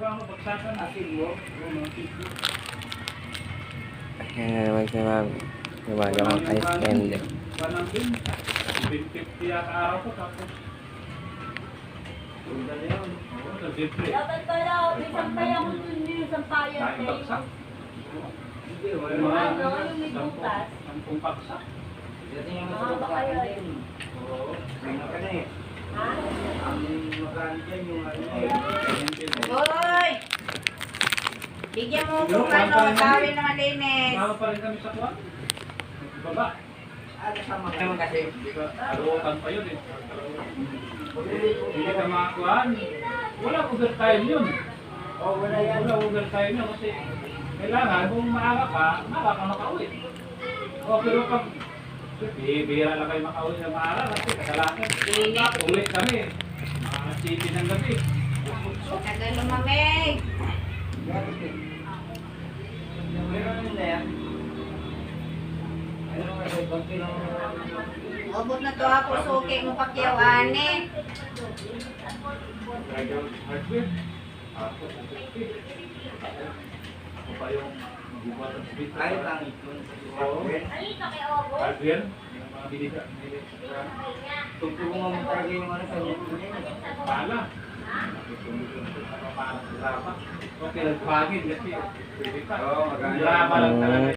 Ayan na naman si Mami. Gumagawa ng ice candy. 150 yata araw ko tapos. Dapat pala, isang kaya ko dun yung sampayan Kain kayo. baksak. Ano, yung may butas. 10 baksak. Mahaba kayo eh. Oo. Ha? Hoy! Bigyan mo kung ano, tawin na malinis. Tama pa rin kami sa kuwan. Baba. Alutan pa yun eh. Hindi ka makakuhan. Wala overtime yun. Wala overtime yun kasi kailangan kung maaga ka makauwi. O pero pag bihira lang kayo makauwi na maaga kasi kasalanan. Uwi kami. Mga city ng gabi. Tagal lumamig. Abot na to ako, suki mo pakyawan eh. Hardware. Ako pa yung gubat ng speed. Oo. Hardware. Mga binita. Pala. Okay, nagpagin kasi pwede pa. Drama lang talaga.